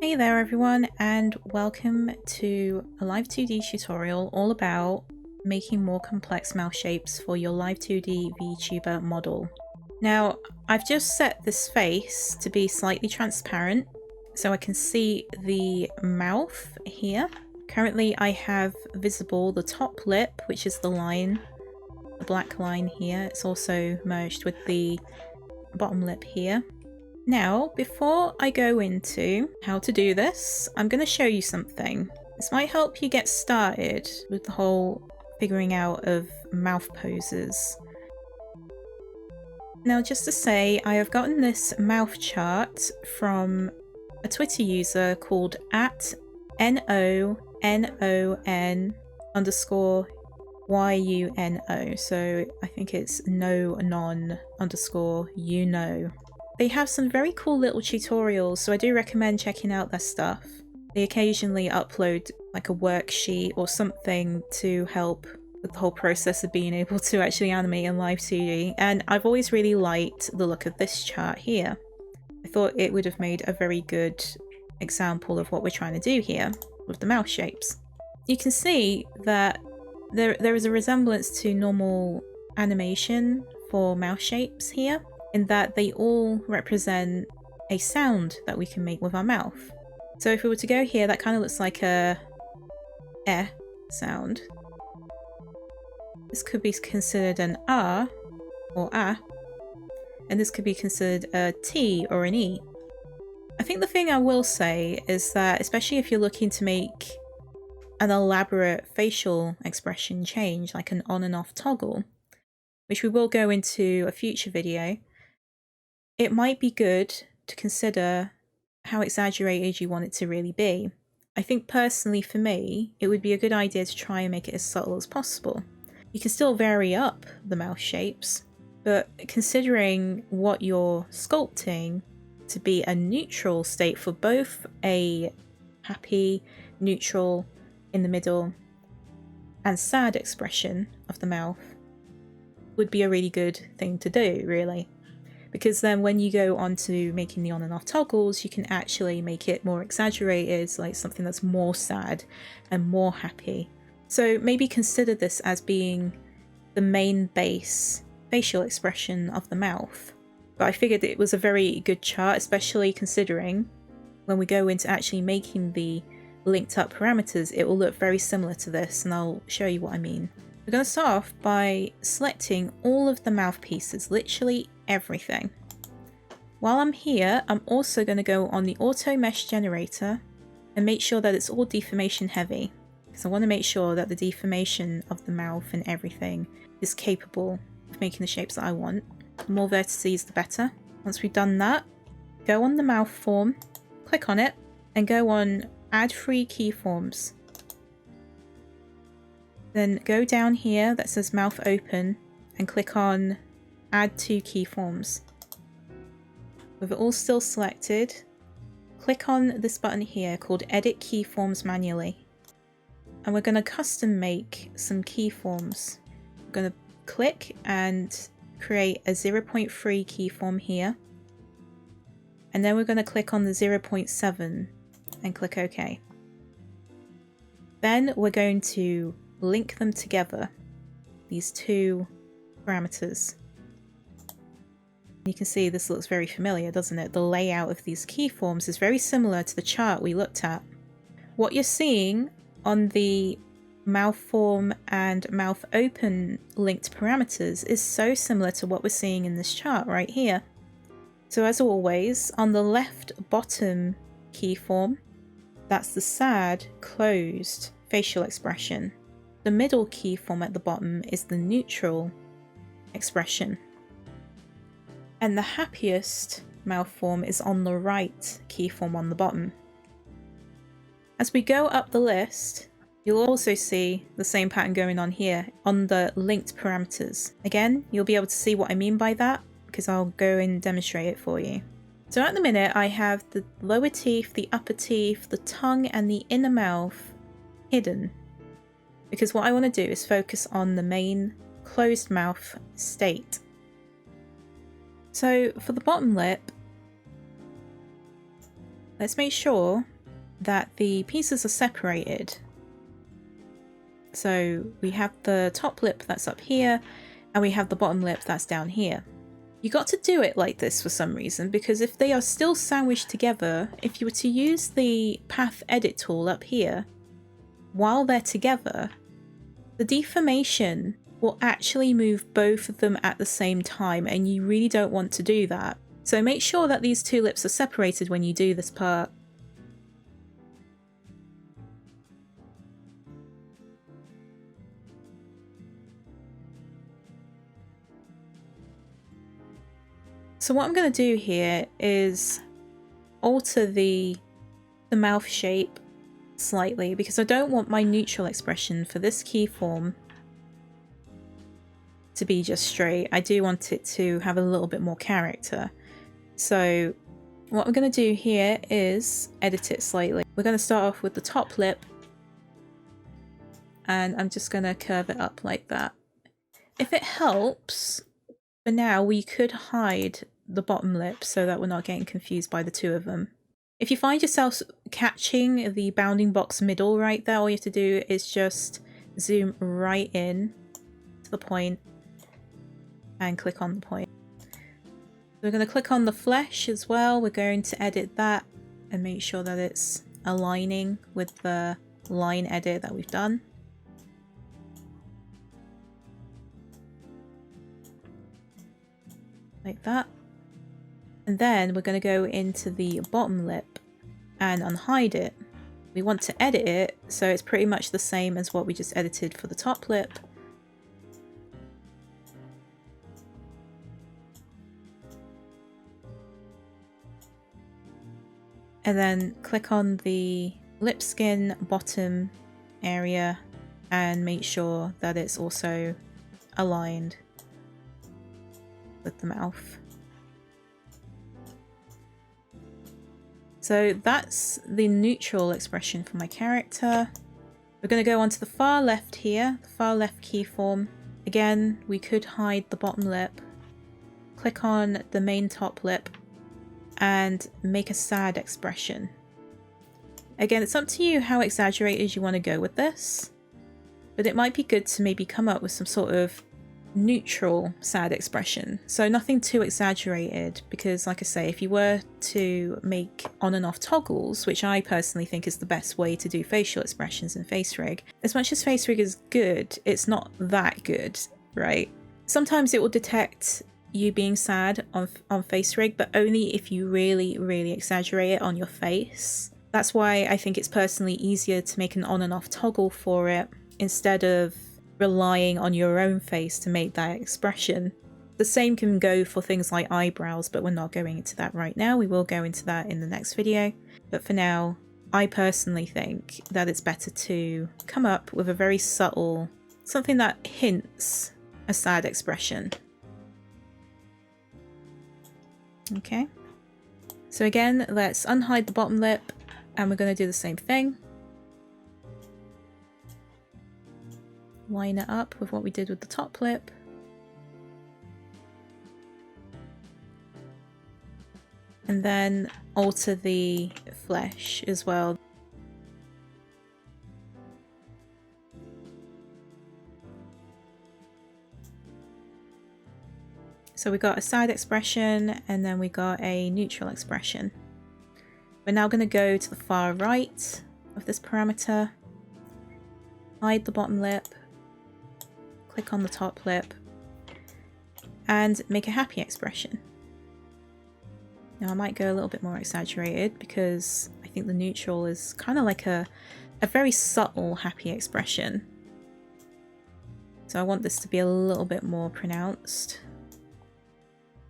Hey there everyone, and welcome to a Live2D tutorial all about making more complex mouth shapes for your Live2D Vtuber model. Now, I've just set this face to be slightly transparent so I can see the mouth here. Currently I have visible the top lip, which is the line, the black line here. It's also merged with the bottom lip here. Now, before I go into how to do this, I'm going to show you something. This might help you get started with the whole figuring out of mouth poses. Now, just to say, I have gotten this mouth chart from a Twitter user called @NONON_YUNO. So I think it's no_non_you know. They have some very cool little tutorials, so I do recommend checking out their stuff. They occasionally upload like a worksheet or something to help with the whole process of being able to actually animate in Live2D, and I've always really liked the look of this chart here. I thought it would have made a very good example of what we're trying to do here with the mouth shapes. You can see that there is a resemblance to normal animation for mouth shapes here, in that they all represent a sound that we can make with our mouth. So if we were to go here, that kind of looks like a eh sound. This could be considered an ah or ah, and this could be considered a t or an e. I think the thing I will say is that, especially if you're looking to make an elaborate facial expression change, like an on and off toggle, which we will go into a future video, it might be good to consider how exaggerated you want it to really be. I think personally for me, it would be a good idea to try and make it as subtle as possible. You can still vary up the mouth shapes, but considering what you're sculpting to be a neutral state for both a happy, neutral, in the middle, and sad expression of the mouth, would be a really good thing to do, really. Because then when you go on to making the on and off toggles, you can actually make it more exaggerated, like something that's more sad and more happy. So maybe consider this as being the main base facial expression of the mouth. But I figured it was a very good chart, especially considering when we go into actually making the linked up parameters, it will look very similar to this, and I'll show you what I mean. We're going to start off by selecting all of the mouth pieces, literally everything. While I'm here, I'm also going to go on the auto mesh generator and make sure that it's all deformation heavy, because I want to make sure that the deformation of the mouth and everything is capable of making the shapes that I want. The more vertices, the better. Once we've done that, go on the mouth form, click on it, and go on Add Free Keyforms. Then go down here that says Mouth Open and click on Add 2 Keyforms. With it all still selected, click on this button here called Edit Keyforms Manually. And we're going to custom make some keyforms. We're going to click and create a 0.3 keyform here. And then we're going to click on the 0.7 and click OK. Then we're going to link them together, these two parameters. You can see this looks very familiar, doesn't it? The layout of these keyforms is very similar to the chart we looked at. What you're seeing on the mouth form and mouth open linked parameters is so similar to what we're seeing in this chart right here. So as always, on the left bottom keyform, that's the sad, closed facial expression. The middle keyform at the bottom is the neutral expression. And the happiest mouth form is on the right keyform on the bottom. As we go up the list, you'll also see the same pattern going on here on the linked parameters. Again, you'll be able to see what I mean by that because I'll go and demonstrate it for you. So at the minute, I have the lower teeth, the upper teeth, the tongue, and the inner mouth hidden. Because what I want to do is focus on the main closed mouth state. So for the bottom lip, let's make sure that the pieces are separated. So we have the top lip that's up here, and we have the bottom lip that's down here. You got to do it like this for some reason, because if they are still sandwiched together, if you were to use the path edit tool up here, while they're together, the deformation will actually move both of them at the same time, and you really don't want to do that. So make sure that these two lips are separated when you do this part. So what I'm going to do here is alter the mouth shape slightly, because I don't want my neutral expression for this keyform to be just straight. I do want it to have a little bit more character. So what we're going to do here is edit it slightly. We're going to start off with the top lip, and I'm just going to curve it up like that. If it helps, for now we could hide the bottom lip so that we're not getting confused by the two of them. If you find yourself catching the bounding box middle right there, all you have to do is just zoom right in to the point and click on the point. We're going to click on the flesh as well. We're going to edit that and make sure that it's aligning with the line edit that we've done. Like that. And then we're going to go into the bottom lip and unhide it. We want to edit it so it's pretty much the same as what we just edited for the top lip. And then click on the lip skin bottom area and make sure that it's also aligned with the mouth. So that's the neutral expression for my character. We're going to go on to the far left here, the far left keyform. Again, we could hide the bottom lip, click on the main top lip, and make a sad expression. Again, it's up to you how exaggerated you want to go with this, but it might be good to maybe come up with some sort of neutral sad expression. So nothing too exaggerated, because like I say, if you were to make on and off toggles, which I personally think is the best way to do facial expressions in FaceRig, as much as FaceRig is good, it's not that good, right? Sometimes it will detect you being sad on FaceRig, but only if you really exaggerate it on your face. That's why I think it's personally easier to make an on and off toggle for it instead of relying on your own face to make that expression. The same can go for things like eyebrows, but we're not going into that right now. We will go into that in the next video. But for now, I personally think that it's better to come up with a very subtle, something that hints a sad expression. Okay. So again, let's unhide the bottom lip, and we're going to do the same thing. Line it up with what we did with the top lip. And then alter the flesh as well. So we got a sad expression, and then we got a neutral expression. We're now going to go to the far right of this parameter, hide the bottom lip, click on the top lip, and make a happy expression. Now I might go a little bit more exaggerated because I think the neutral is kind of like a very subtle happy expression. So I want this to be a little bit more pronounced.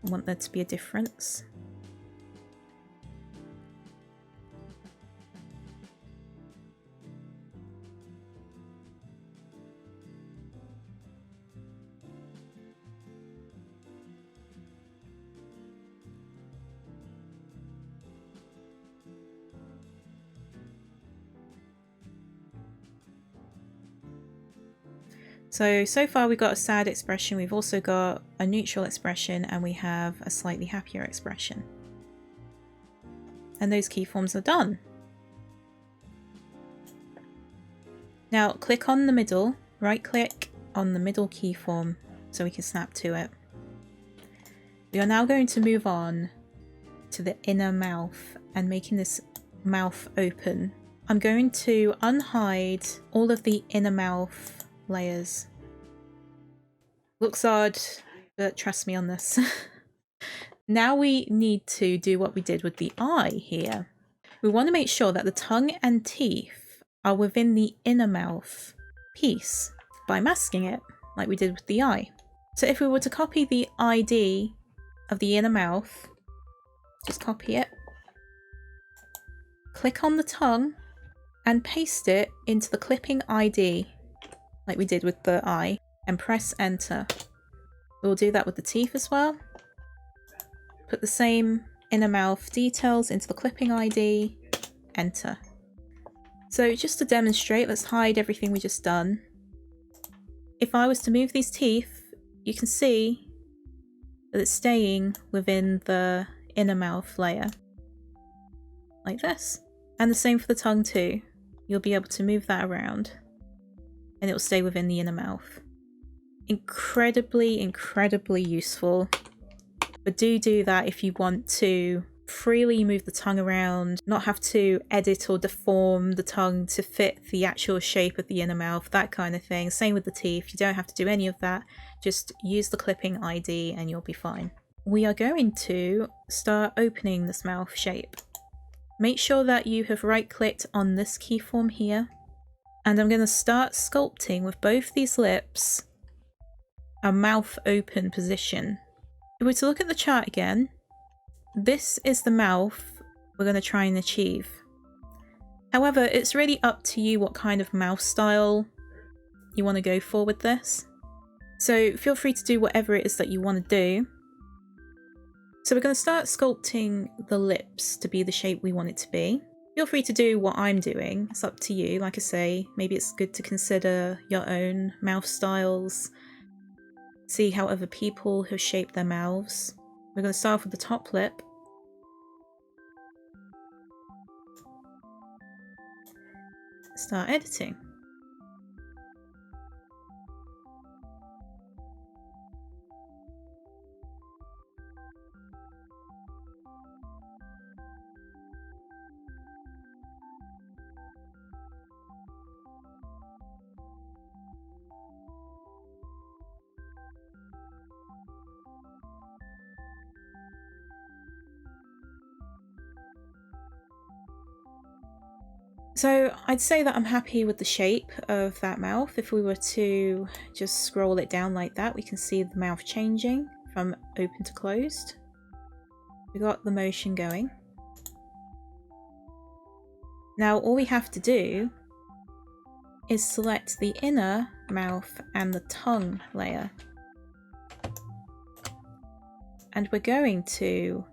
I want there to be a difference. So far we've got a sad expression, we've also got a neutral expression, and we have a slightly happier expression. And those keyforms are done. Now click on the middle, right click on the middle keyform so we can snap to it. We are now going to move on to the inner mouth and making this mouth open. I'm going to unhide all of the inner mouth layers. Looks odd, but trust me on this. Now we need to do what we did with the eye here. We want to make sure that the tongue and teeth are within the inner mouth piece by masking it, like we did with the eye. So if we were to copy the ID of the inner mouth, just copy it, click on the tongue, and paste it into the clipping ID, like we did with the eye, and press enter. We'll do that with the teeth as well. Put the same inner mouth details into the clipping ID, enter. So just to demonstrate, let's hide everything we just done. If I was to move these teeth, you can see that it's staying within the inner mouth layer, like this. And the same for the tongue too. You'll be able to move that around and it will stay within the inner mouth. Incredibly, incredibly useful. But do that if you want to freely move the tongue around, not have to edit or deform the tongue to fit the actual shape of the inner mouth, that kind of thing. Same with the teeth, you don't have to do any of that. Just use the clipping ID and you'll be fine. We are going to start opening this mouth shape. Make sure that you have right-clicked on this keyform here. And I'm going to start sculpting with both these lips a mouth open position. If we were to look at the chart again, this is the mouth we're going to try and achieve. However, it's really up to you what kind of mouth style you want to go for with this. So feel free to do whatever it is that you want to do. So we're going to start sculpting the lips to be the shape we want it to be. Feel free to do what I'm doing, it's up to you. Like I say, maybe it's good to consider your own mouth styles, see how other people have shaped their mouths. We're going to start off with the top lip. Start editing. So I'd say that I'm happy with the shape of that mouth. If we were to just scroll it down like that, we can see the mouth changing from open to closed. We got the motion going. Now all we have to do is select the inner mouth and the tongue layer. And we're going to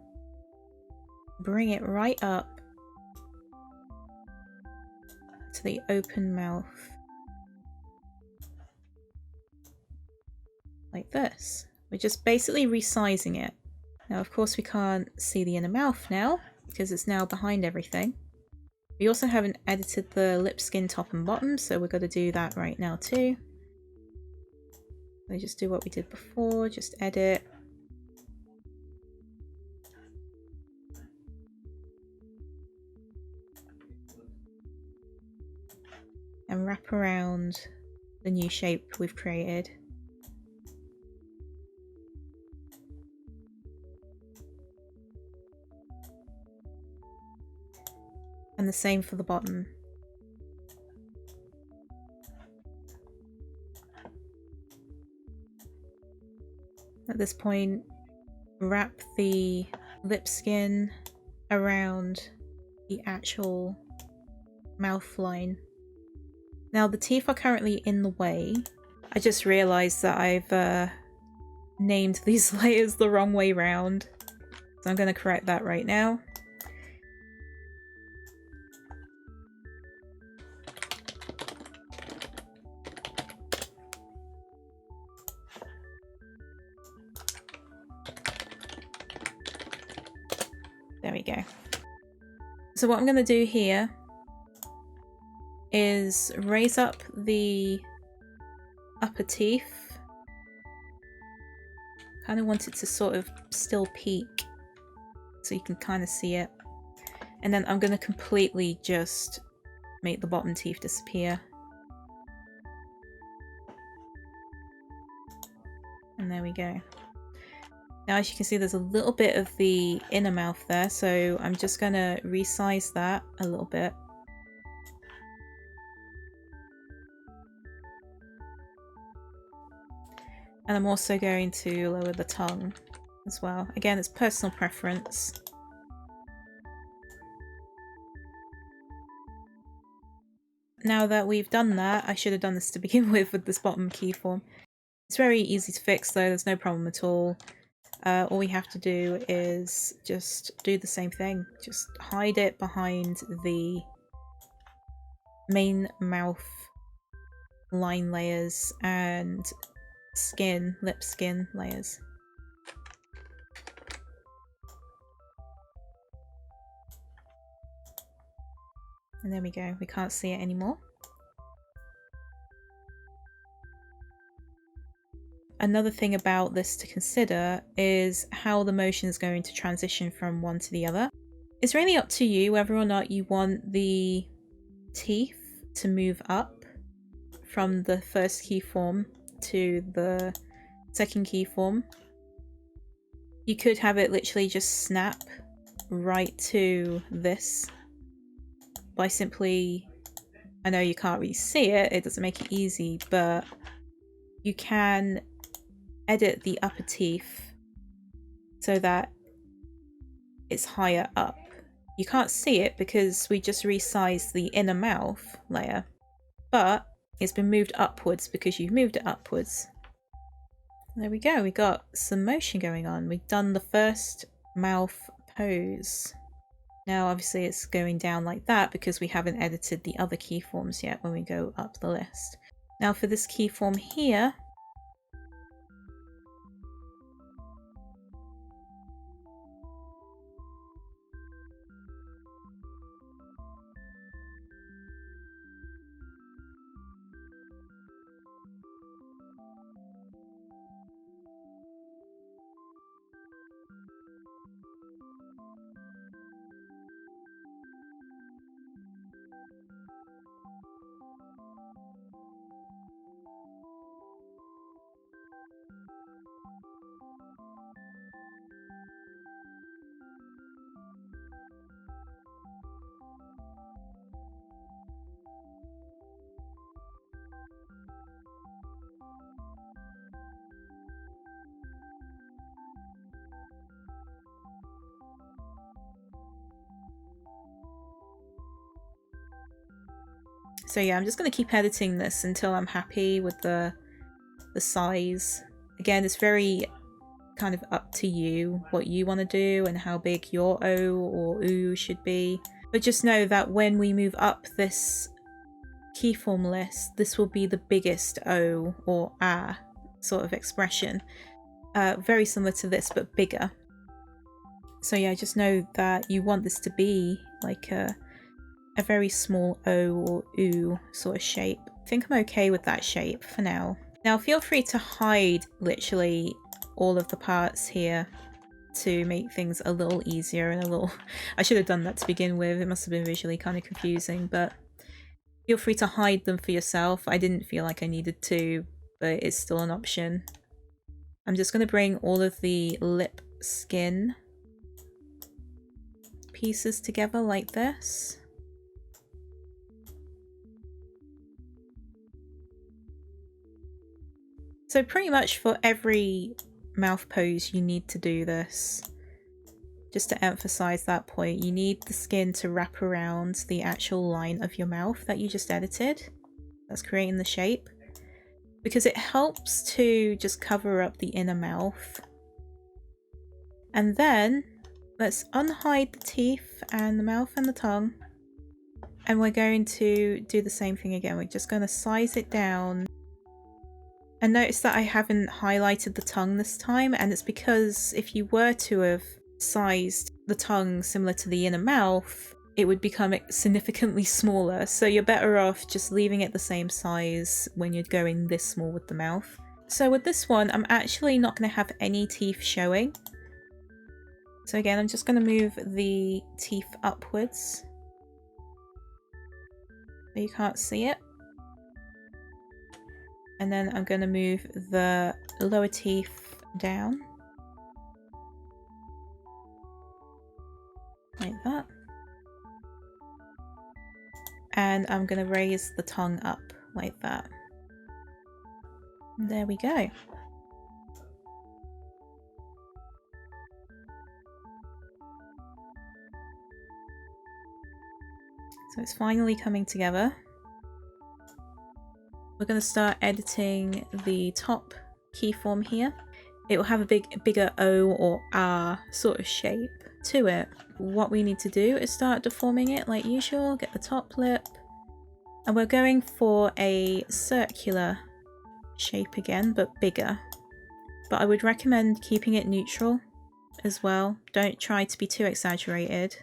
bring it right up to the open mouth, like this. We're just basically resizing it. Now of course we can't see the inner mouth now because it's now behind everything. We also haven't edited the lip skin top and bottom, so we're going to do that right now too. We just do what we did before, just edit. And wrap around the new shape we've created. And the same for the bottom. At this point, wrap the lip skin around the actual mouth line. Now the teeth are currently in the way. I just realised that I've named these layers the wrong way round. So I'm going to correct that right now. There we go. So what I'm going to do here is raise up the upper teeth. Kind of want it to sort of still peak so you can kind of see it. And then I'm going to completely just make the bottom teeth disappear. And there we go. Now as you can see, there's a little bit of the inner mouth there, so I'm just going to resize that a little bit. And I'm also going to lower the tongue as well. Again, it's personal preference. Now that we've done that, I should have done this to begin with this bottom keyform. It's very easy to fix though, there's no problem at all. All we have to do is just do the same thing. Just hide it behind the main mouth line layers and skin, lip skin layers. And there we go, we can't see it anymore. Another thing about this to consider is how the motion is going to transition from one to the other. It's really up to you whether or not you want the teeth to move up from the first keyform to the second keyform. You could have it literally just snap right to this by simply, I know you can't really see it, it doesn't make it easy, but you can edit the upper teeth so that it's higher up. You can't see it because we just resized the inner mouth layer, but it's been moved upwards because you've moved it upwards. There we go, we got some motion going on. We've done the first mouth pose. Now obviously it's going down like that because we haven't edited the other keyforms yet when we go up the list. Now for this keyform here, so yeah, I'm just going to keep editing this until I'm happy with the size. Again, it's very kind of up to you what you want to do and how big your O or U should be. But just know that when we move up this keyform list, this will be the biggest O or A sort of expression. Very similar to this, but bigger. So yeah, just know that you want this to be like a very small O or U sort of shape. I think I'm okay with that shape for now. Now feel free to hide literally all of the parts here to make things a little easier and a little... I should have done that to begin with, it must have been visually kind of confusing, but feel free to hide them for yourself. I didn't feel like I needed to, but it's still an option. I'm just going to bring all of the lip skin pieces together like this. So pretty much for every mouth pose you need to do this. Just to emphasize that point, you need the skin to wrap around the actual line of your mouth that you just edited. That's creating the shape. Because it helps to just cover up the inner mouth. And then let's unhide the teeth and the mouth and the tongue. And we're going to do the same thing again. We're just going to size it down. And notice that I haven't highlighted the tongue this time, and it's because if you were to have sized the tongue similar to the inner mouth, it would become significantly smaller. So you're better off just leaving it the same size when you're going this small with the mouth. So with this one, I'm actually not going to have any teeth showing. So again, I'm just going to move the teeth upwards so you can't see it. And then I'm going to move the lower teeth down. Like that. And I'm going to raise the tongue up like that. And there we go. So it's finally coming together. We're going to start editing the top keyform here. It will have a bigger O or R sort of shape to it. What we need to do is start deforming it like usual, get the top lip, and we're going for a circular shape again, but bigger. But I would recommend keeping it neutral as well. Don't try to be too exaggerated.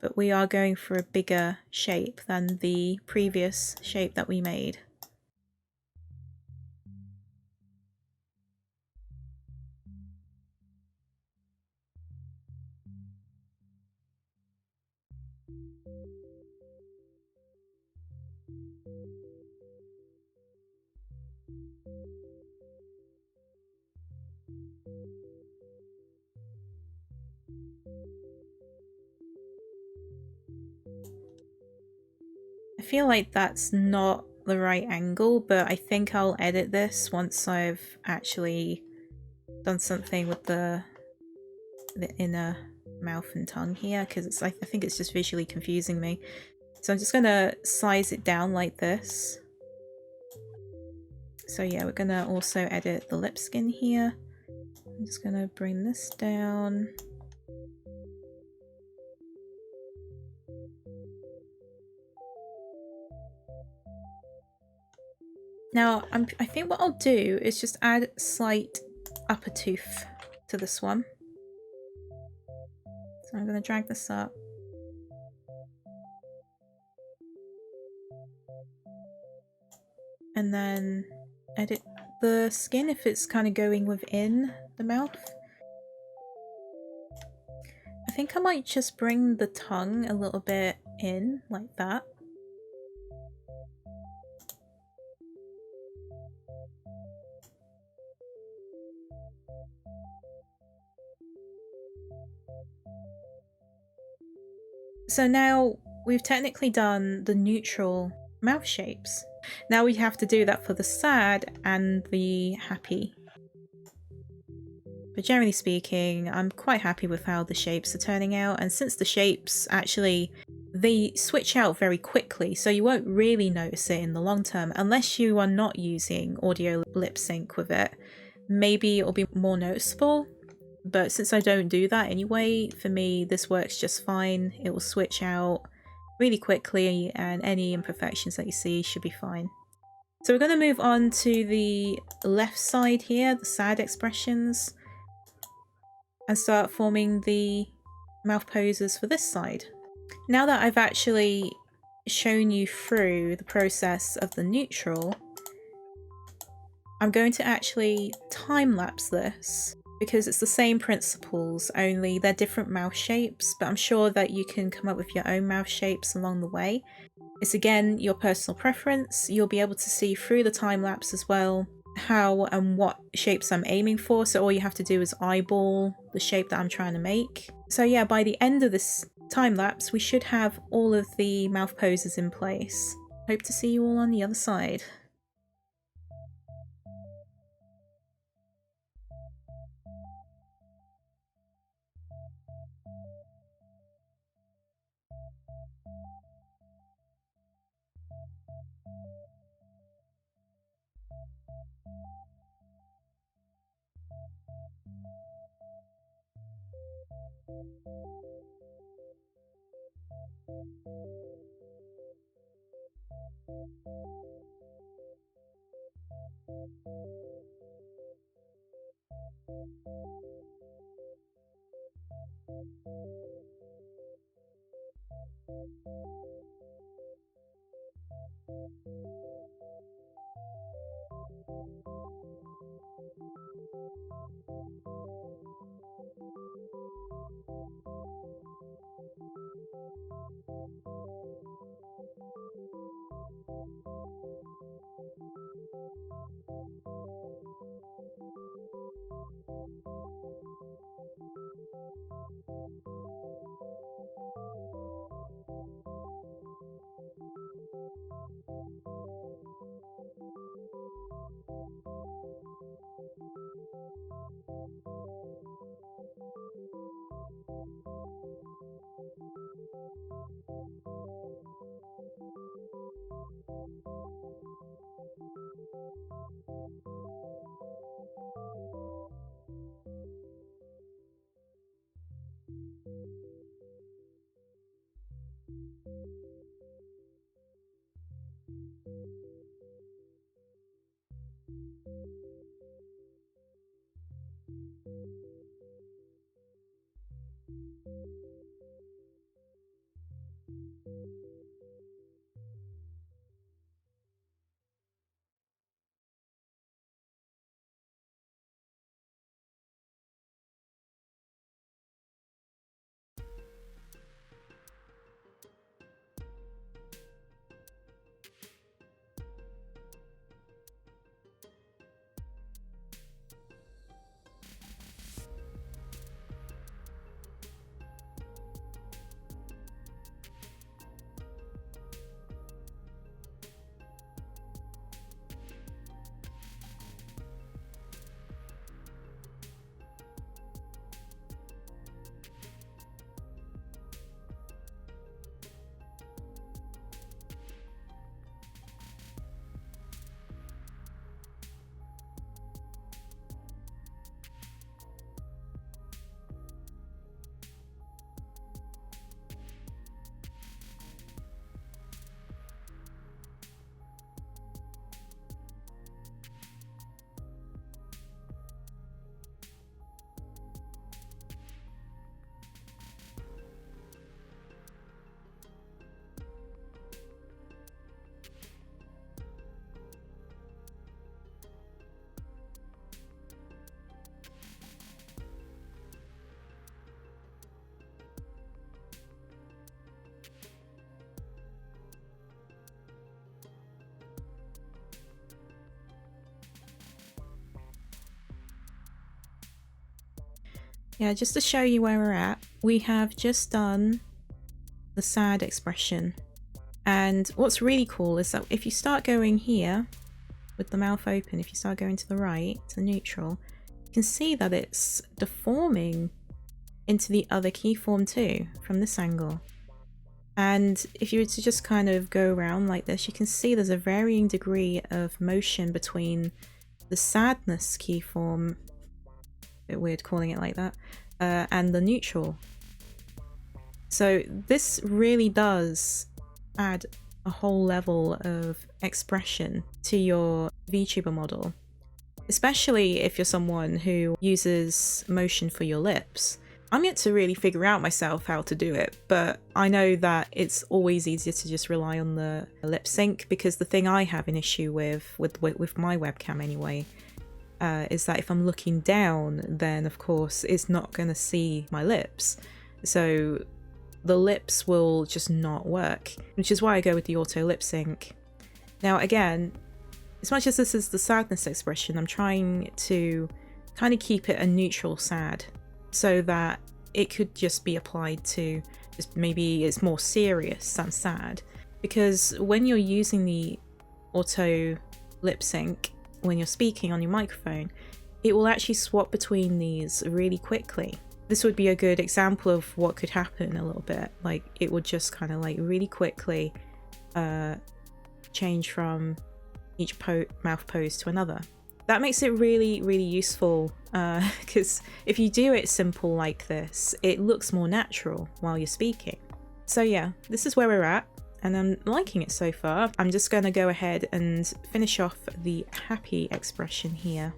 But we are going for a bigger shape than the previous shape that we made. I feel like that's not the right angle, but I think I'll edit this once I've actually done something with the inner mouth and tongue here, because I think it's just visually confusing me. So I'm just gonna size it down like this. So yeah, we're gonna also edit the lip skin here. I'm just gonna bring this down. Now, I think what I'll do is just add slight upper tooth to this one. So I'm going to drag this up. And then edit the skin if it's kind of going within the mouth. I think I might just bring the tongue a little bit in, like that. So now we've technically done the neutral mouth shapes. Now we have to do that for the sad and the happy. But generally speaking, I'm quite happy with how the shapes are turning out, and since the shapes actually, they switch out very quickly, so you won't really notice it in the long term unless you are not using audio lip sync with it. Maybe it'll be more noticeable, but since I don't do that anyway, for me this works just fine. It will switch out really quickly and any imperfections that you see should be fine. So we're going to move on to the left side here, the sad expressions, and start forming the mouth poses for this side. Now that I've actually shown you through the process of the neutral, I'm going to actually time-lapse this because it's the same principles, only they're different mouth shapes, but I'm sure that you can come up with your own mouth shapes along the way. It's again your personal preference. You'll be able to see through the time-lapse as well how and what shapes I'm aiming for, so all you have to do is eyeball the shape that I'm trying to make. So yeah, by the end of this time-lapse we should have all of the mouth poses in place. Hope to see you all on the other side. Yeah, just to show you where we're at, we have just done the sad expression. And what's really cool is that if you start going here with the mouth open, if you start going to the right, to neutral, you can see that it's deforming into the other keyform too from this angle. And if you were to just kind of go around like this, you can see there's a varying degree of motion between the sadness keyform, a bit weird calling it like that, and the neutral. So this really does add a whole level of expression to your VTuber model, especially if you're someone who uses motion for your lips. I'm yet to really figure out myself how to do it, but I know that it's always easier to just rely on the lip sync, because the thing I have an issue with my webcam anyway, is that if I'm looking down, then of course it's not going to see my lips. So the lips will just not work, which is why I go with the auto lip sync. Now again, as much as this is the sadness expression, I'm trying to kind of keep it a neutral sad, so that it could just be applied to just maybe it's more serious than sad. Because when you're using the auto lip sync, when you're speaking on your microphone, it will actually swap between these really quickly. This would be a good example of what could happen a little bit. Like it would just kind of like really quickly change from each mouth pose to another. That makes it really, really useful, because if you do it simple like this, it looks more natural while you're speaking. So yeah, this is where we're at, and I'm liking it so far. I'm just going to go ahead and finish off the happy expression here.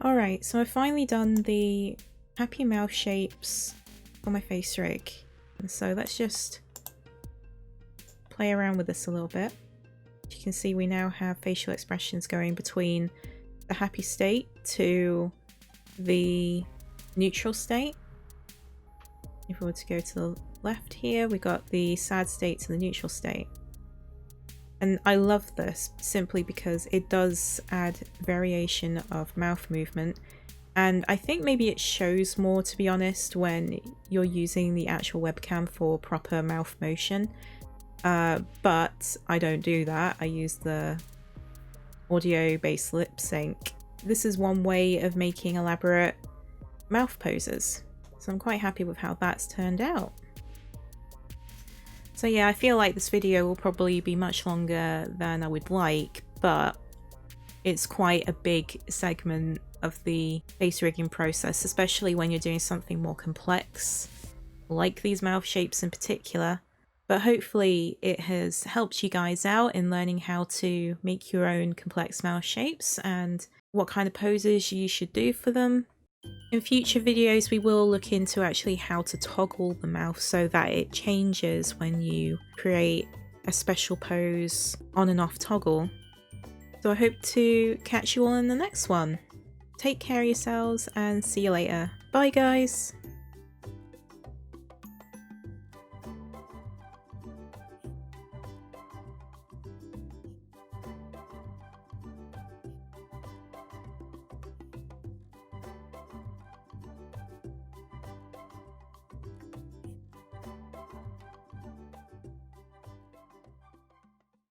Alright, so I've finally done the happy mouth shapes for my FaceRig. And so let's just play around with this a little bit. As you can see, we now have facial expressions going between the happy state to the neutral state. If we were to go to the left here, we got the sad state to the neutral state. And I love this simply because it does add variation of mouth movement. And I think maybe it shows more, to be honest, when you're using the actual webcam for proper mouth motion. But I don't do that. I use the audio-based lip sync. This is one way of making elaborate mouth poses. So I'm quite happy with how that's turned out. So yeah, I feel like this video will probably be much longer than I would like, but it's quite a big segment of the face rigging process, especially when you're doing something more complex, like these mouth shapes in particular. But hopefully it has helped you guys out in learning how to make your own complex mouth shapes and what kind of poses you should do for them. In future videos, we will look into actually how to toggle the mouth so that it changes when you create a special pose on and off toggle. So I hope to catch you all in the next one. Take care of yourselves and see you later. Bye guys!